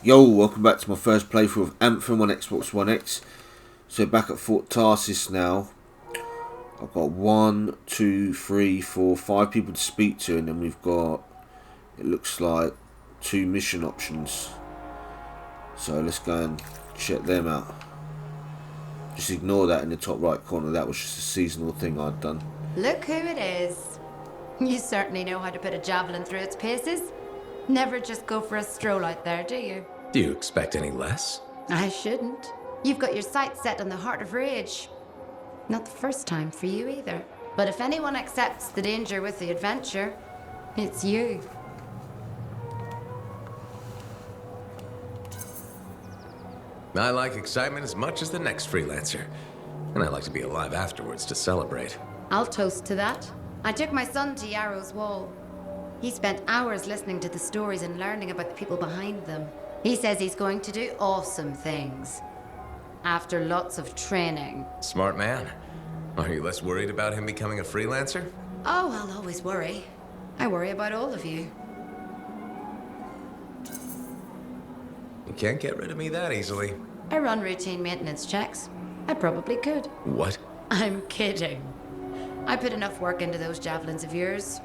Yo, welcome back to my first playthrough of Anthem on Xbox One X. So back at Fort Tarsis now. I've got 1, 2, 3, 4, 5 people to speak to, and then we've got, it looks like, 2 mission options. So let's go and check them out. Just ignore that in the top right corner, that was just a seasonal thing I'd done. Look who it is. You certainly know how to put a javelin through its paces. Never just go for a stroll out there, do you? Do you expect any less? I shouldn't. You've got your sights set on the heart of rage. Not the first time for you either. But if anyone accepts the danger with the adventure, it's you. I like excitement as much as the next freelancer. And I like to be alive afterwards to celebrate. I'll toast to that. I took my son to Yarrow's Wall. He spent hours listening to the stories and learning about the people behind them. He says he's going to do awesome things. After lots of training. Smart man. Are you less worried about him becoming a freelancer? Oh, I'll always worry. I worry about all of you. You can't get rid of me that easily. I run routine maintenance checks. I probably could. What? I'm kidding. I put enough work into those javelins of yours.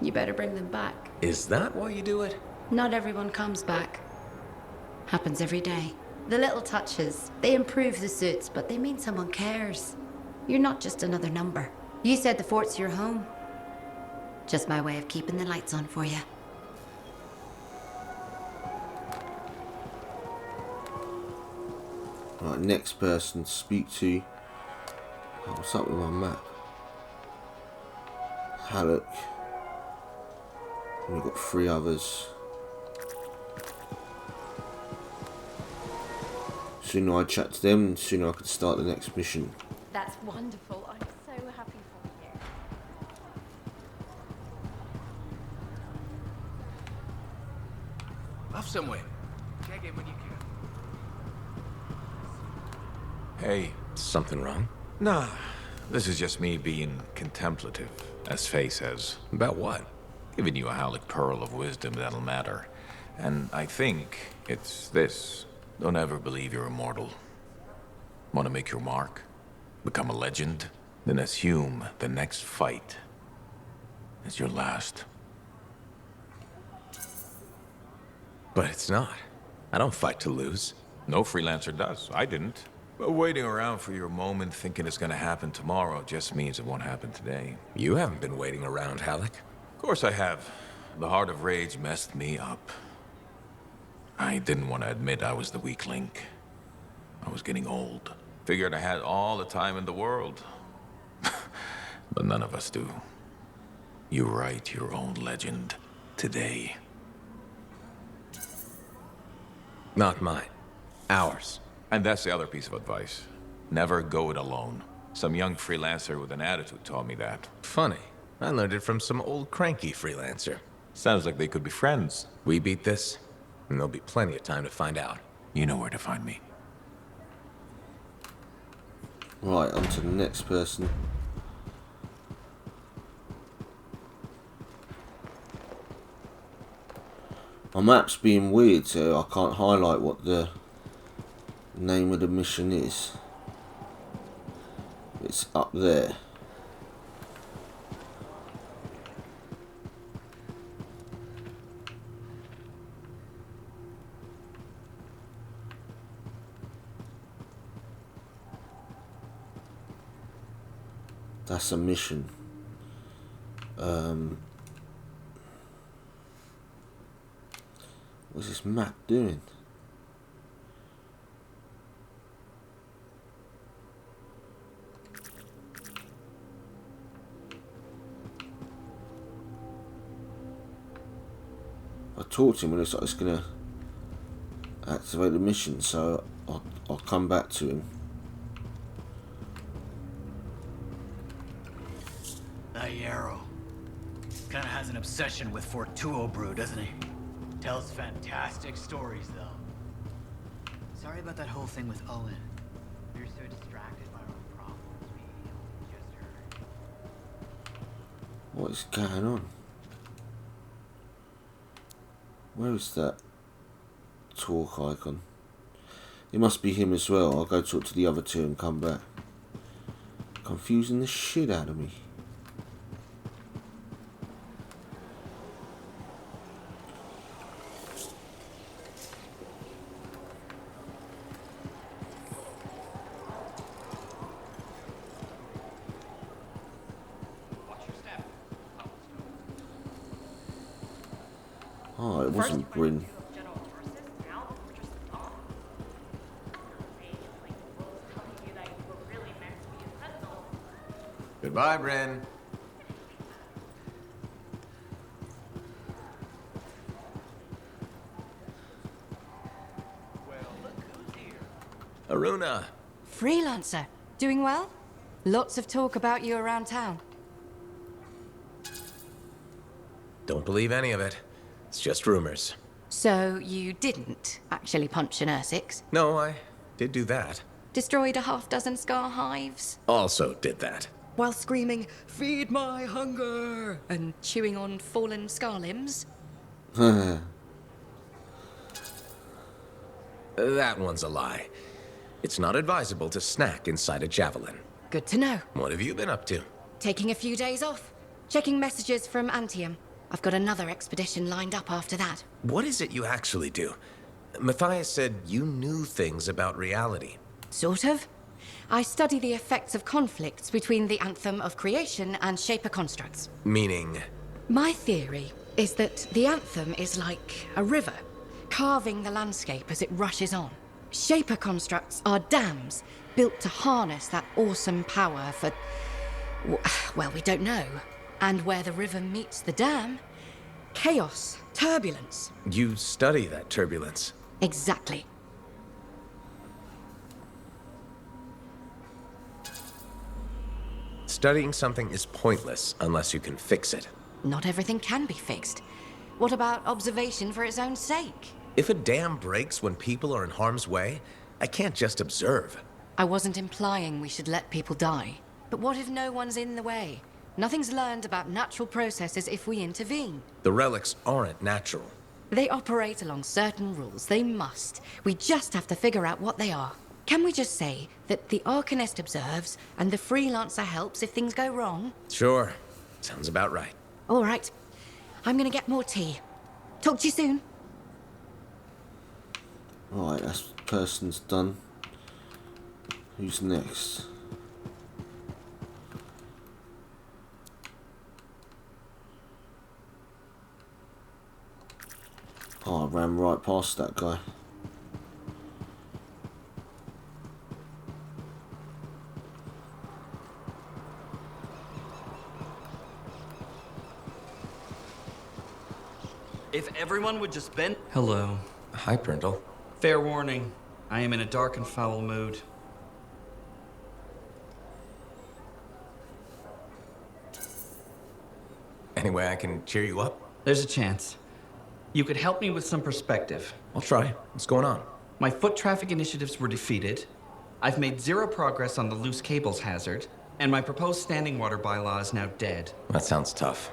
You better bring them back. Is that why you do it? Not everyone comes back. Happens every day. The little touches, they improve the suits, but they mean someone cares. You're not just another number. You said the fort's your home. Just my way of keeping the lights on for you. Right, next person to speak to. Oh, what's up with my map? Halleck. We've got 3 others. Sooner I chat to them, the sooner I can start the next mission. That's wonderful. I'm so happy for you. Off somewhere. Check in when you can. Hey. Something wrong? Nah, this is just me being contemplative, as Faye says. About what? Giving you a Halleck pearl of wisdom that'll matter. And I think it's this. Don't ever believe you're immortal. Want to make your mark? Become a legend? Then assume the next fight is your last. But it's not. I don't fight to lose. No freelancer does. I didn't. But waiting around for your moment thinking it's gonna happen tomorrow just means it won't happen today. You haven't been waiting around, Halleck. Of course I have. The heart of rage messed me up. I didn't want to admit I was the weak link. I was getting old. Figured I had all the time in the world. But none of us do. You write your own legend today. Not mine. Ours. And that's the other piece of advice. Never go it alone. Some young freelancer with an attitude taught me that. Funny. I learned it from some old cranky freelancer. Sounds like they could be friends. We beat this, and there'll be plenty of time to find out. You know where to find me. Right, on to the next person. My map's being weird, so I can't highlight what the name of the mission is. It's up there. That's a mission. What's this map doing? I talked to him and it's like it's gonna activate the mission, so I'll come back to him. That Yarrow. Kinda has an obsession with Fortuo brew, doesn't he? Tells fantastic stories, though. Sorry about that whole thing with Owen. We were so distracted by our own problems, we just heard. What is going on? Where is that talk icon. It must be him as well. I'll go talk to the other two and come back. Confusing the shit out of me. Oh, it wasn't Bryn. Goodbye, Bryn. Aruna. Freelancer. Doing well? Lots of talk about you around town. Don't believe any of it. It's just rumors. So you didn't actually punch an Ursix? No, I did do that. Destroyed a half-dozen scar hives? Also did that. While screaming, "Feed my hunger!" and chewing on fallen scar limbs? That one's a lie. It's not advisable to snack inside a javelin. Good to know. What have you been up to? Taking a few days off. Checking messages from Anthem. I've got another expedition lined up after that. What is it you actually do? Matthias said you knew things about reality. Sort of. I study the effects of conflicts between the Anthem of creation and Shaper constructs. Meaning? My theory is that the Anthem is like a river, carving the landscape as it rushes on. Shaper constructs are dams built to harness that awesome power for... well, we don't know. And where the river meets the dam, chaos, turbulence. You study that turbulence. Exactly. Studying something is pointless unless you can fix it. Not everything can be fixed. What about observation for its own sake? If a dam breaks when people are in harm's way, I can't just observe. I wasn't implying we should let people die. But what if no one's in the way? Nothing's learned about natural processes if we intervene. The relics aren't natural. They operate along certain rules. They must. We just have to figure out what they are. Can we just say that the Arcanist observes and the Freelancer helps if things go wrong? Sure. Sounds about right. All right. I'm gonna get more tea. Talk to you soon. Alright, that person's done. Who's next? Oh, I ran right past that guy. If everyone would just bend... Hello. Hi, Brindle. Fair warning. I am in a dark and foul mood. Any way I can cheer you up? There's a chance. You could help me with some perspective. I'll try. What's going on? My foot traffic initiatives were defeated. I've made zero progress on the loose cables hazard. And my proposed standing water bylaw is now dead. That sounds tough.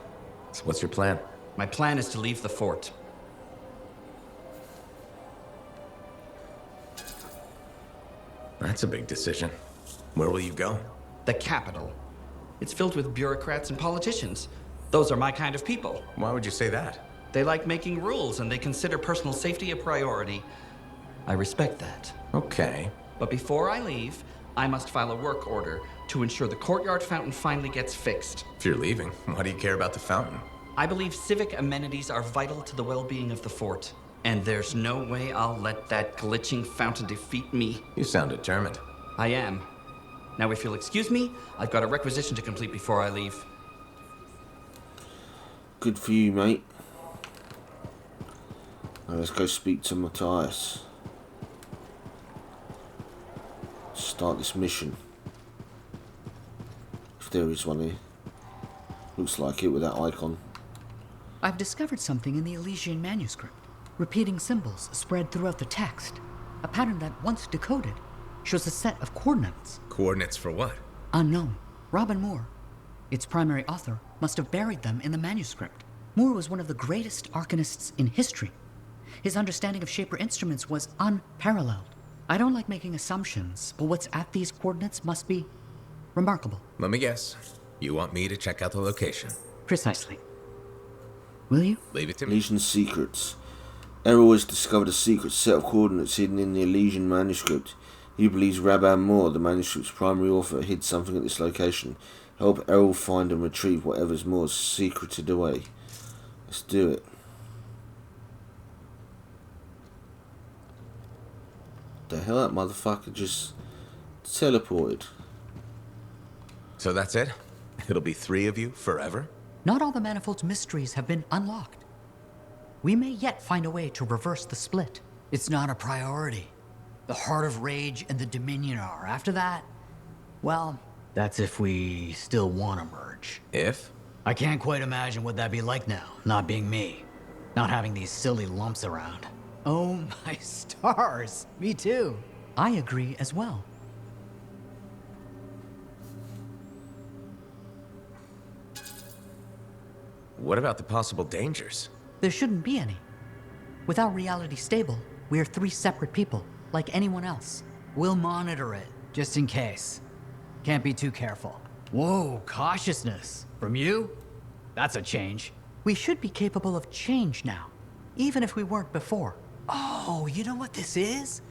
So what's your plan? My plan is to leave the fort. That's a big decision. Where will you go? The capital. It's filled with bureaucrats and politicians. Those are my kind of people. Why would you say that? They like making rules and they consider personal safety a priority. I respect that. Okay. But before I leave, I must file a work order to ensure the courtyard fountain finally gets fixed. If you're leaving, why do you care about the fountain? I believe civic amenities are vital to the well-being of the fort. And there's no way I'll let that glitching fountain defeat me. You sound determined. I am. Now, if you'll excuse me, I've got a requisition to complete before I leave. Good for you, mate. Now let's go speak to Matthias. Start this mission. If there is one here. Looks like it with that icon. I've discovered something in the Elysian manuscript. Repeating symbols spread throughout the text. A pattern that, once decoded, shows a set of coordinates. Coordinates for what? Unknown. Robin Moore, its primary author, must have buried them in the manuscript. Moore was one of the greatest arcanists in history. His understanding of Shaper instruments was unparalleled. I don't like making assumptions, but what's at these coordinates must be remarkable. Let me guess. You want me to check out the location? Precisely. Will you? Leave it to me. Elysian Secrets. Errol has discovered a secret set of coordinates hidden in the Elysian manuscript. He believes Rabban Moore, the manuscript's primary author, hid something at this location. Help Errol find and retrieve whatever's Moore's secreted away. Let's do it. The hell, that motherfucker just teleported. So that's it? It'll be 3 of you forever? Not all the Manifold's mysteries have been unlocked. We may yet find a way to reverse the split. It's not a priority. The Heart of Rage and the Dominion are. After that, well, that's if we still want to merge. If? I can't quite imagine what that'd be like now, not being me. Not having these silly lumps around. Oh my stars, me too. I agree as well. What about the possible dangers? There shouldn't be any. Without reality stable, we're 3 separate people, like anyone else. We'll monitor it, just in case. Can't be too careful. Whoa, cautiousness. From you? That's a change. We should be capable of change now, even if we weren't before. Oh, you know what this is?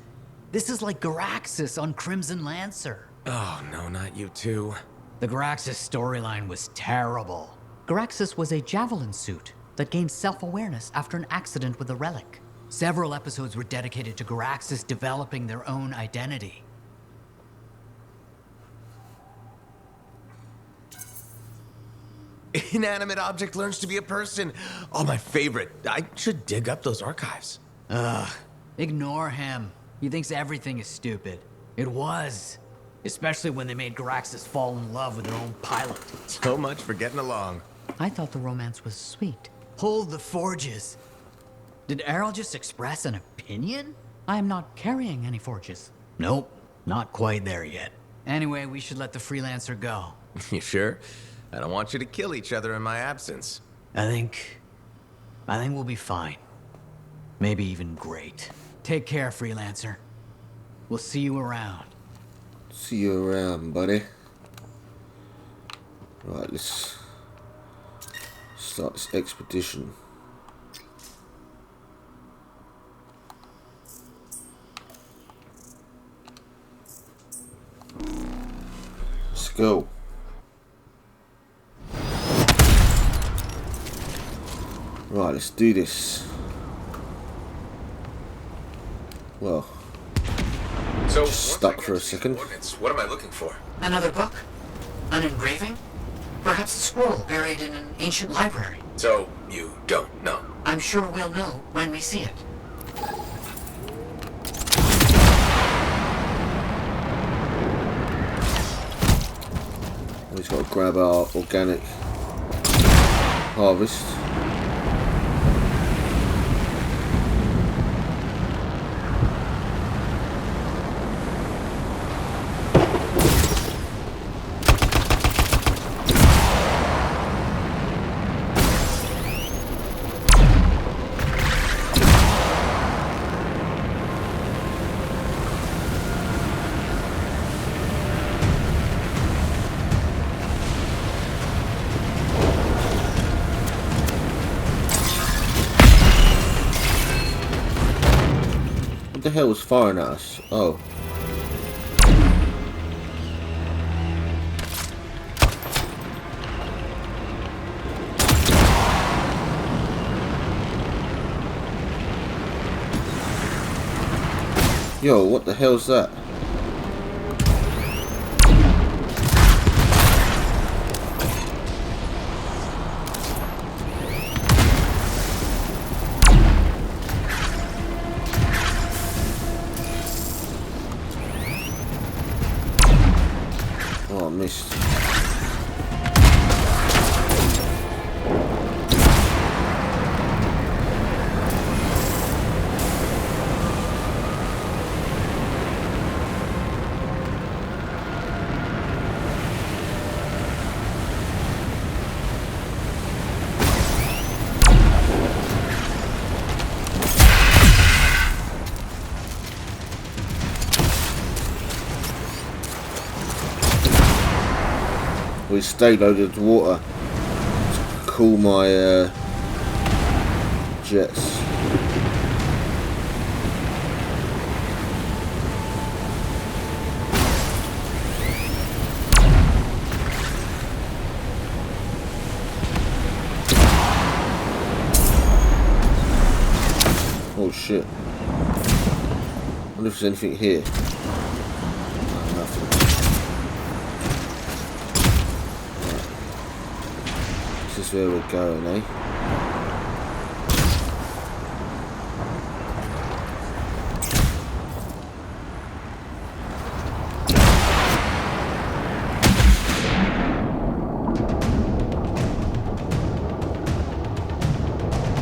This is like Garaxus on Crimson Lancer. Oh, no, not you two. The Garaxus storyline was terrible. Garaxus was a javelin suit that gained self-awareness after an accident with a relic. Several episodes were dedicated to Garaxus developing their own identity. Inanimate object learns to be a person. Oh, my favorite. I should dig up those archives. Ugh. Ignore him. He thinks everything is stupid. It was. Especially when they made Garaxus fall in love with their own pilot. So much for getting along. I thought the romance was sweet. Hold the forges. Did Errol just express an opinion? I am not carrying any forges. Nope, not quite there yet. Anyway, we should let the freelancer go. You sure? I don't want you to kill each other in my absence. I think we'll be fine. Maybe even great. Take care, freelancer. We'll see you around. See you around, buddy. Right, let's start this expedition. Let's go. Right, let's do this. Well, So just stuck for a second. What am I looking for? Another book? An engraving? Perhaps a scroll buried in an ancient library. So you don't know. I'm sure we'll know when we see it. We've got to grab our organic harvest. What the hell was firing at us? Oh. Yo, what the hell's that? Oh, I missed. We stay loaded with water to cool my jets. Oh shit. I wonder if there's anything here. No, nothing. Right. This is where we're going, eh?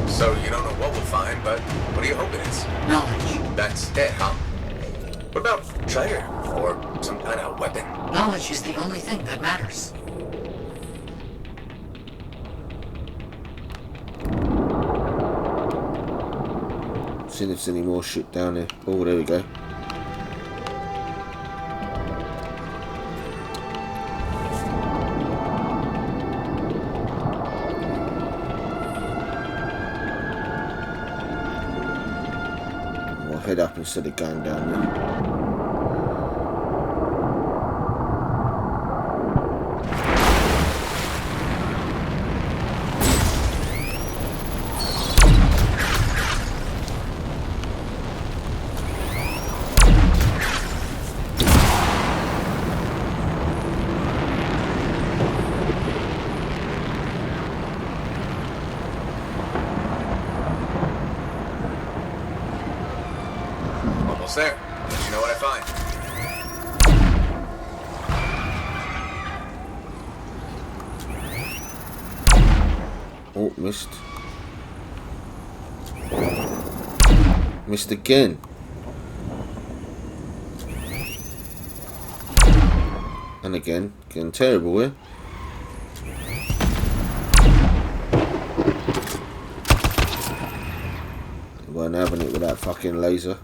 So you don't know what we'll find, but what do you hope it is? Knowledge. That's it, huh? What about treasure? Or some kind of weapon? Knowledge is the only thing that matters. Seeing if there's any more shit down here. Oh, there we go. I'll head up instead of going down there. Almost there. Let you know what I find. Oh, missed. Missed again. And again. Getting terrible here. Weren't having it with that fucking laser.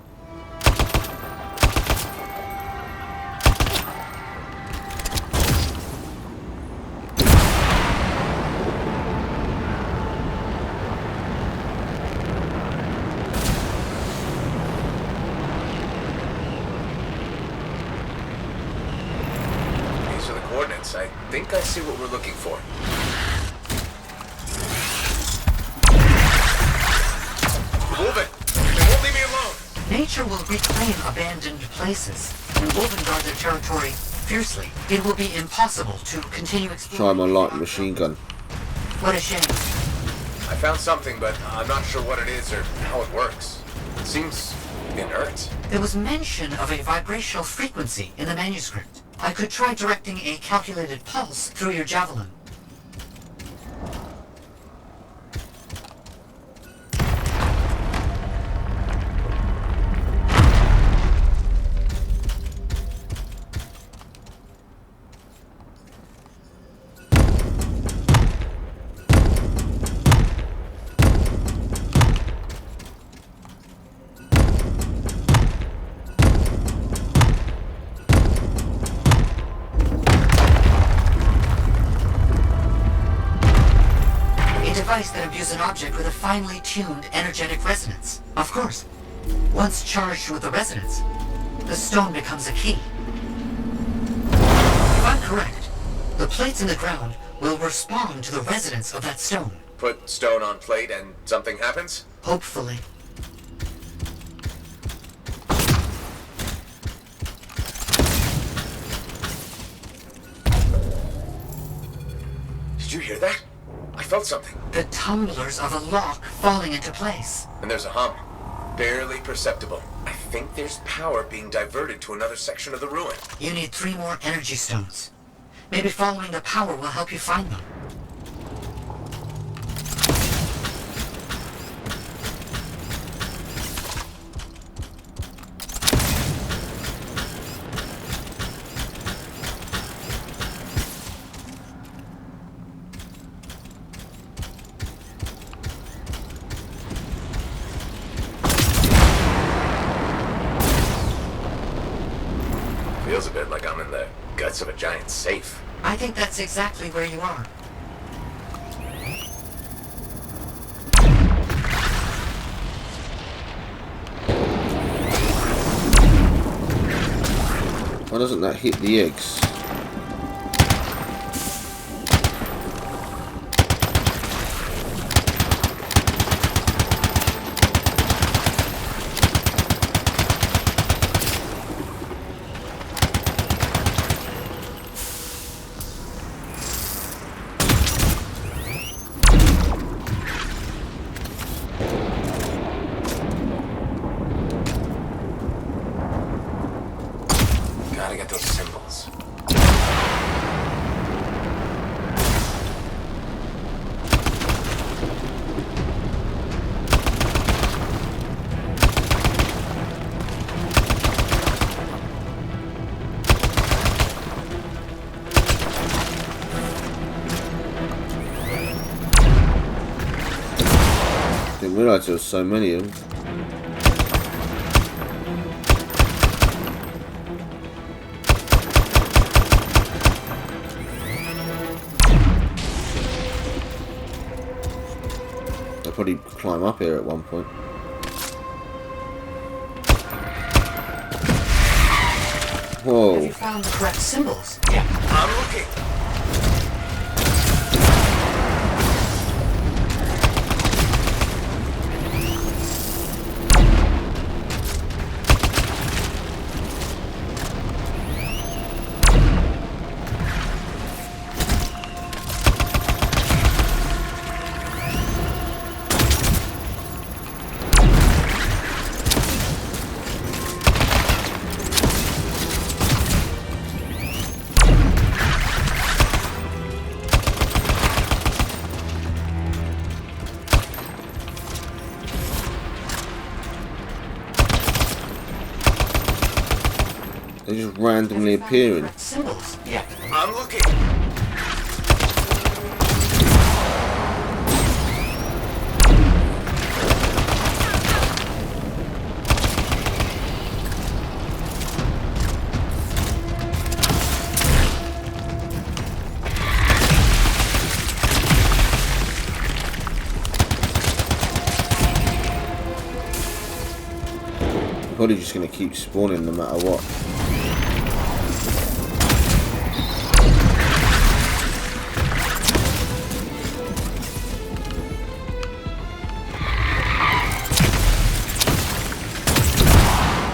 These are the coordinates. I think I see what we're looking for. Moving! They won't leave me alone! Nature will reclaim abandoned places, and Wolven guard their territory fiercely. It will be impossible to continue Try exploring. my light machine gun. What a shame. I found something, but I'm not sure what it is or how it works. It seems inert. There was mention of a vibrational frequency in the manuscript. I could try directing a calculated pulse through your javelin. That imbues an object with a finely tuned energetic resonance. Of course. Once charged with the resonance, the stone becomes a key. If I'm correct, the plates in the ground will respond to the resonance of that stone. Put stone on plate and something happens? Hopefully. Did you hear that? I felt something. The tumblers of a lock falling into place. And there's a hum. Barely perceptible. I think there's power being diverted to another section of the ruin. You need 3 more energy stones. Maybe following the power will help you find them. Feels a bit like I'm in the guts of a giant safe. I think that's exactly where you are. Why doesn't that hit the eggs? Gotta get those symbols. Didn't realise there was so many of them. They'll probably climb up here at one point. Whoa. Have you found the correct symbols? Yeah, I'm looking. They're just randomly appearing. Symbols? Yeah, I'm looking. Probably just going to keep spawning no matter what.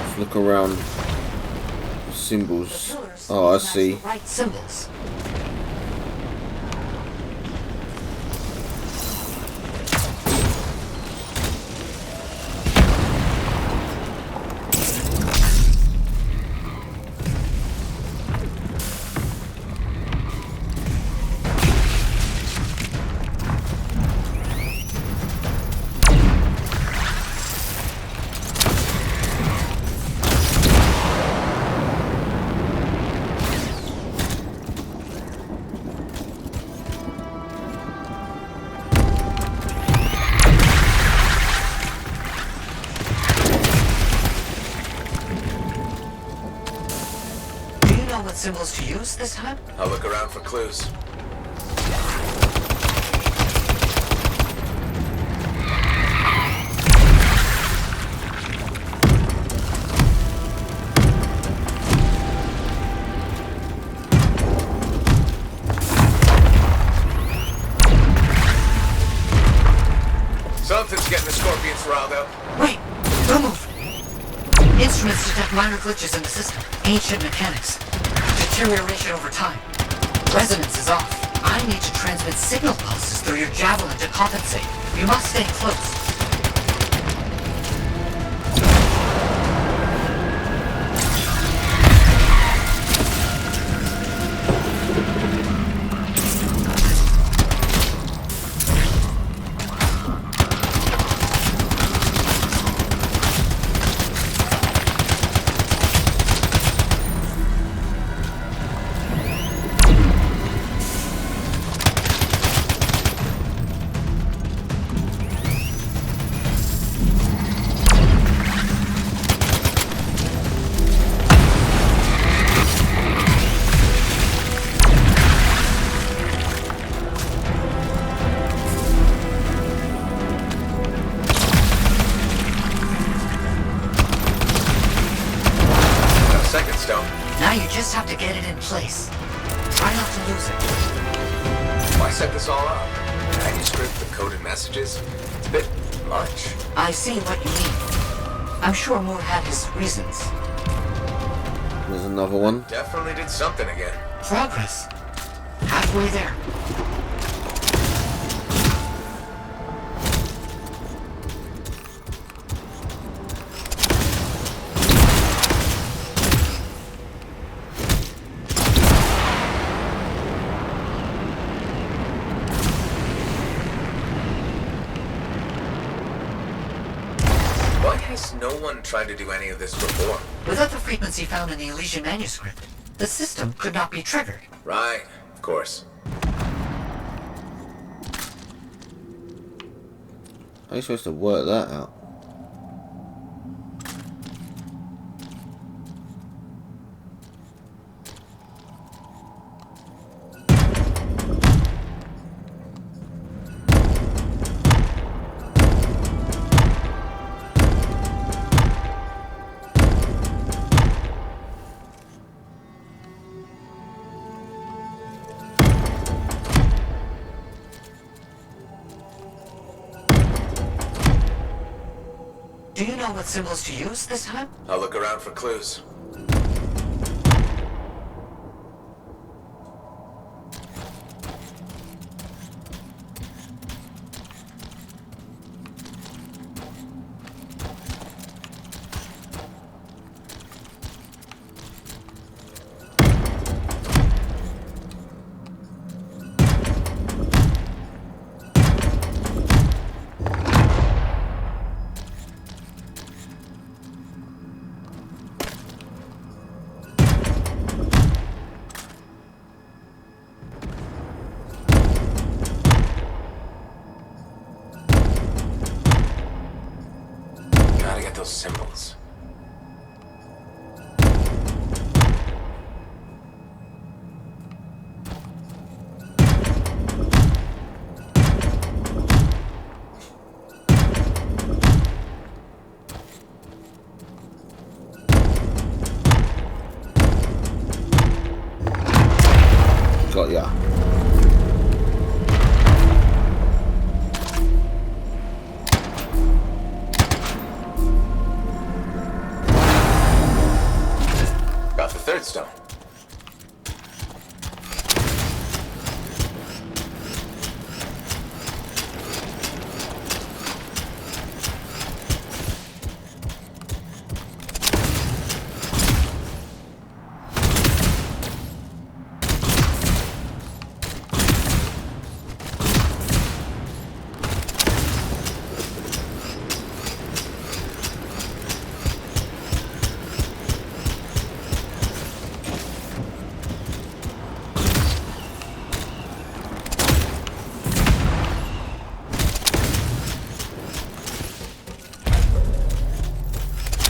Let's look around. Symbols. Oh, I see. Right symbols. What symbols to use this time? I'll look around for clues. Something's getting the scorpions riled up. Wait! Don't move! Instruments detect minor glitches in the system. Ancient mechanics. Deterioration over time. Resonance is off. I need to transmit signal pulses through your javelin to compensate. You must stay close. stone. Now you just have to get it in place. Try not to lose it. Why set this all up? Manuscript with coded messages? It's a bit much. I see what you mean. I'm sure Moore had his reasons. There's another one. Definitely did something again. Progress. Halfway there. Why has no one tried to do any of this before? Without the frequency found in the Elysian manuscript, the system could not be triggered. Right, of course. How are you supposed to work that out? Do you know what symbols to use this time? I'll look around for clues. Gotta get those symbols. Got ya. Got the third stone.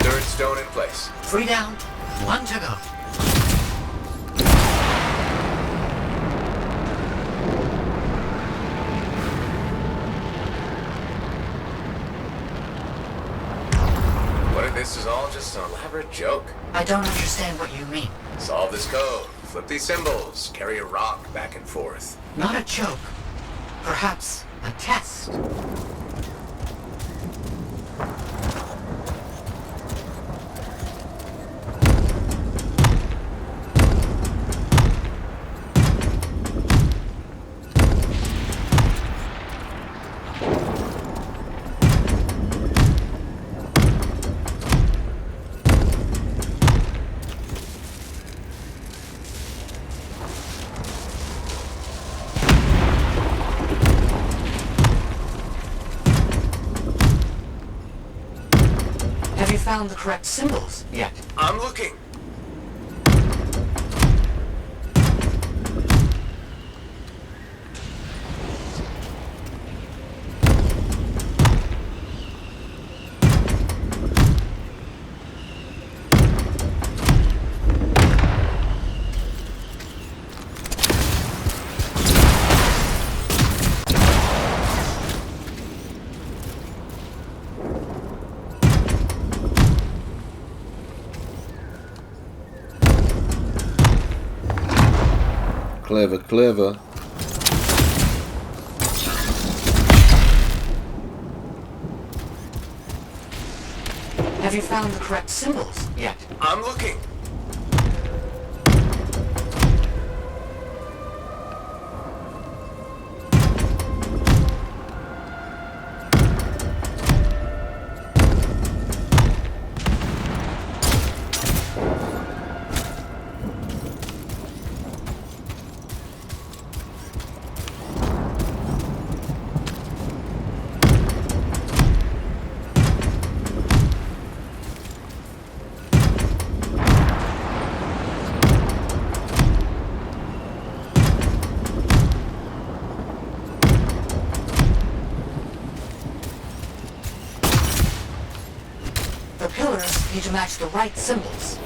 Third stone in place. 3 down, 1 to go. What if this is all just an elaborate joke? I don't understand what you mean. Solve this code, flip these symbols, carry a rock back and forth. Not a joke. Perhaps a test. Have you found the correct symbols yet? I'm looking. Clever, clever. Have you found the correct symbols yet? I'm looking. The pillars need to match the right symbols.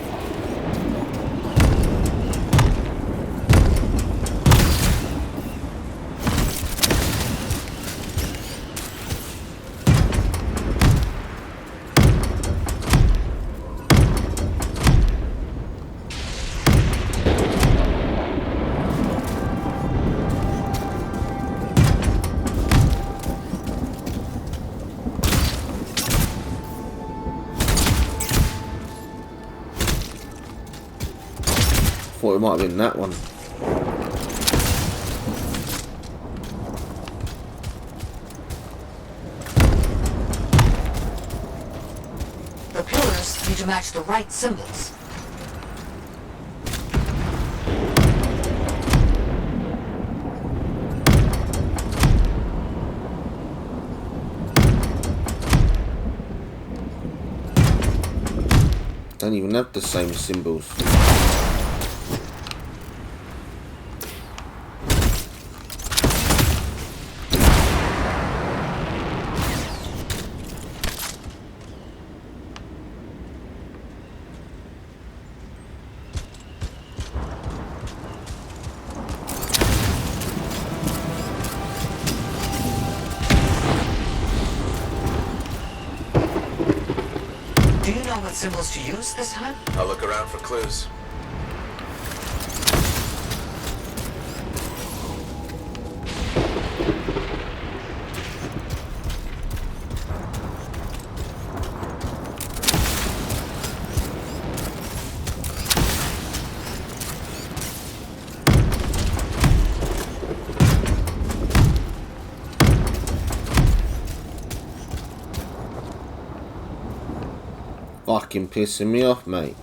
Thought it might have been that one. The pillars need to match the right symbols. Don't even have the same symbols. Do you know what symbols to use this time? I'll look around for clues. Fucking pissing me off, mate.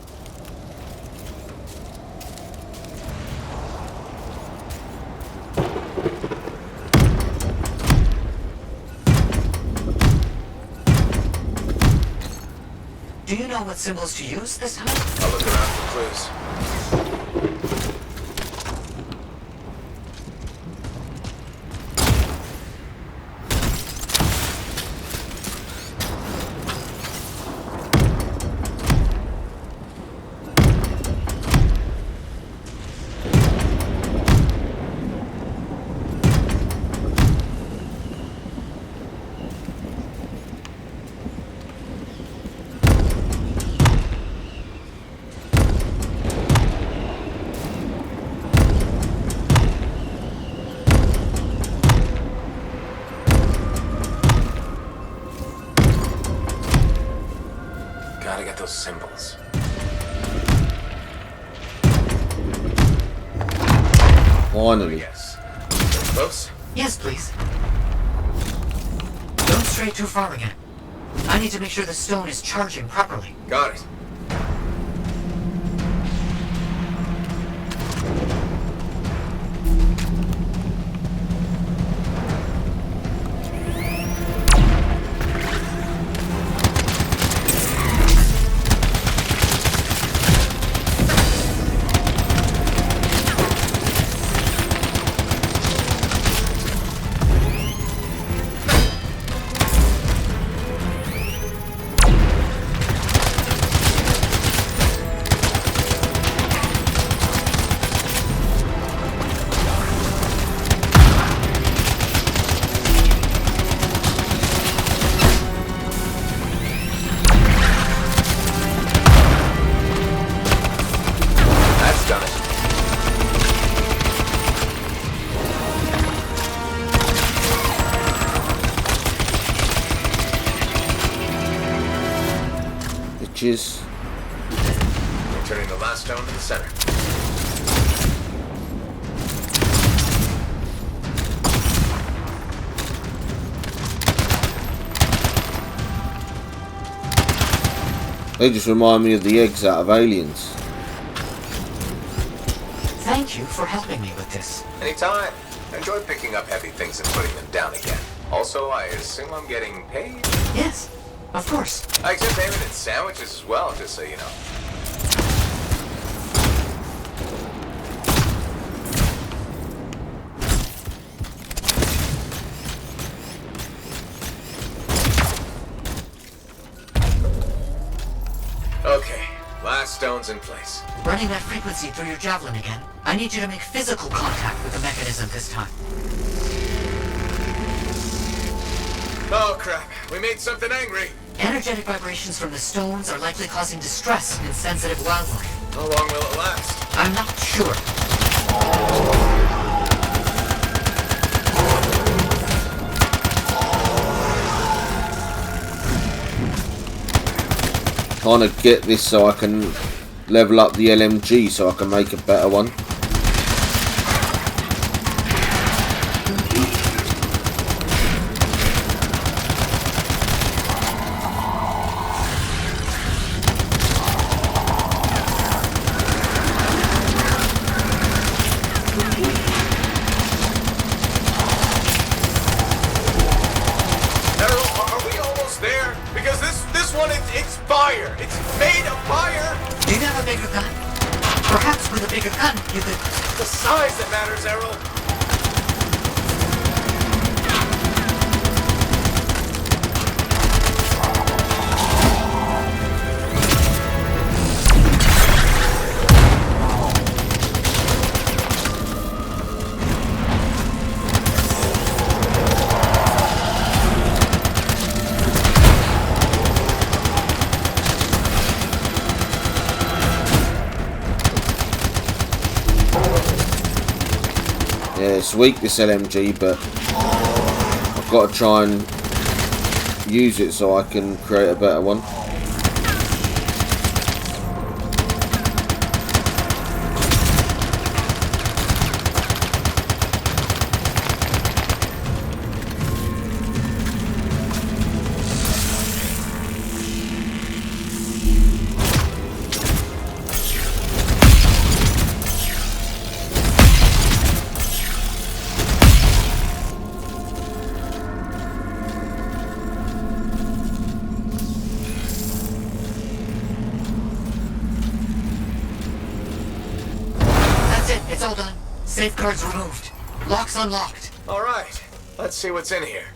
Do you know what symbols to use this time? I'll look around for clues. Gotta get those symbols. Finally. Yes. Close? Yes, please. Don't stray too far again. I need to make sure the stone is charging properly. Got it. cages. Returning the last stone to the center. They just remind me of the eggs out of Aliens. Thank you for helping me with this. Anytime. I enjoy picking up heavy things and putting them down again. Also, I assume I'm getting paid? Yes, of course. I accept payment in sandwiches as well, just so you know. Okay, last stone's in place. Running that frequency through your javelin again. I need you to make physical contact with the mechanism this time. Oh crap, we made something angry. Energetic vibrations from the stones are likely causing distress in sensitive wildlife. How long will it last? I'm not sure. Trying to get this so I can level up the LMG so I can make a better one. Yeah, it's weak, this LMG, but I've got to try and use it so I can create a better one. It's all done. Safeguards removed. Locks unlocked. All right, let's see what's in here.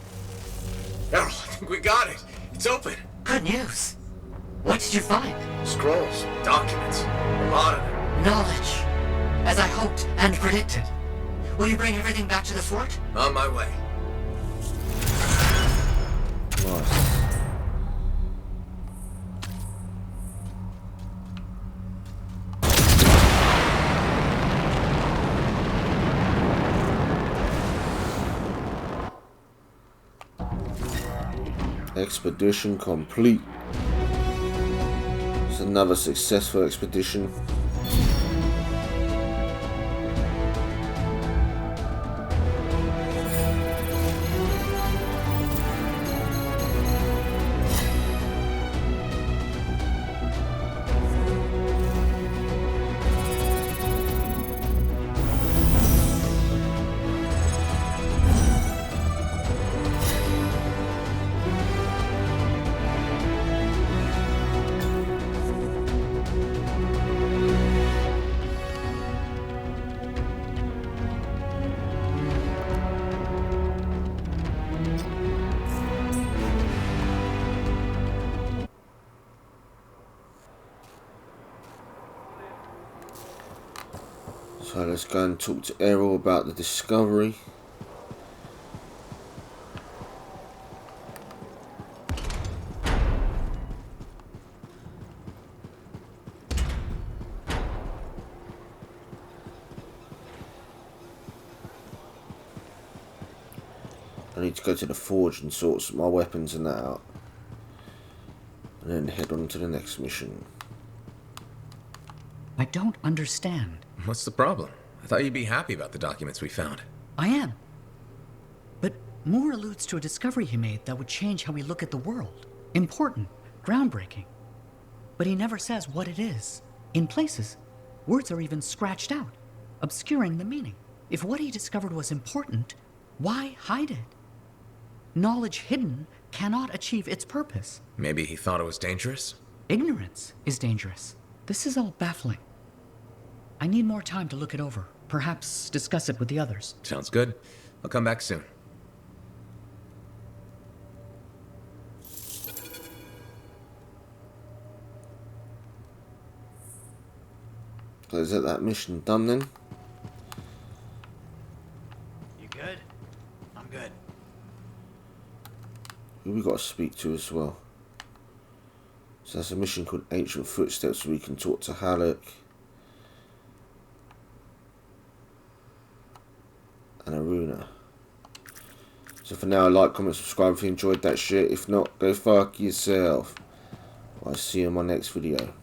Errol, I think we got it. It's open. Good news. What did you find? Scrolls, documents, a lot of them. Knowledge. As I hoped and predicted. Will you bring everything back to the fort? On my way. Nice. Expedition complete. It's another successful expedition. So let's go and talk to Errol about the discovery. I need to go to the forge and sort my weapons and that out. And then head on to the next mission. I don't understand. What's the problem? I thought you'd be happy about the documents we found. I am. But Moore alludes to a discovery he made that would change how we look at the world. Important, groundbreaking. But he never says what it is. In places, words are even scratched out, obscuring the meaning. If what he discovered was important, why hide it? Knowledge hidden cannot achieve its purpose. Maybe he thought it was dangerous? Ignorance is dangerous. This is all baffling. I need more time to look it over. Perhaps discuss it with the others. Sounds good. I'll come back soon. So is that mission done then? You good? I'm good. Who we got to speak to as well? So that's a mission called Ancient Footsteps, where we can talk to Halleck and Aruna. So for now, like, comment, subscribe if you enjoyed that shit. If not, go fuck yourself. I'll see you in my next video.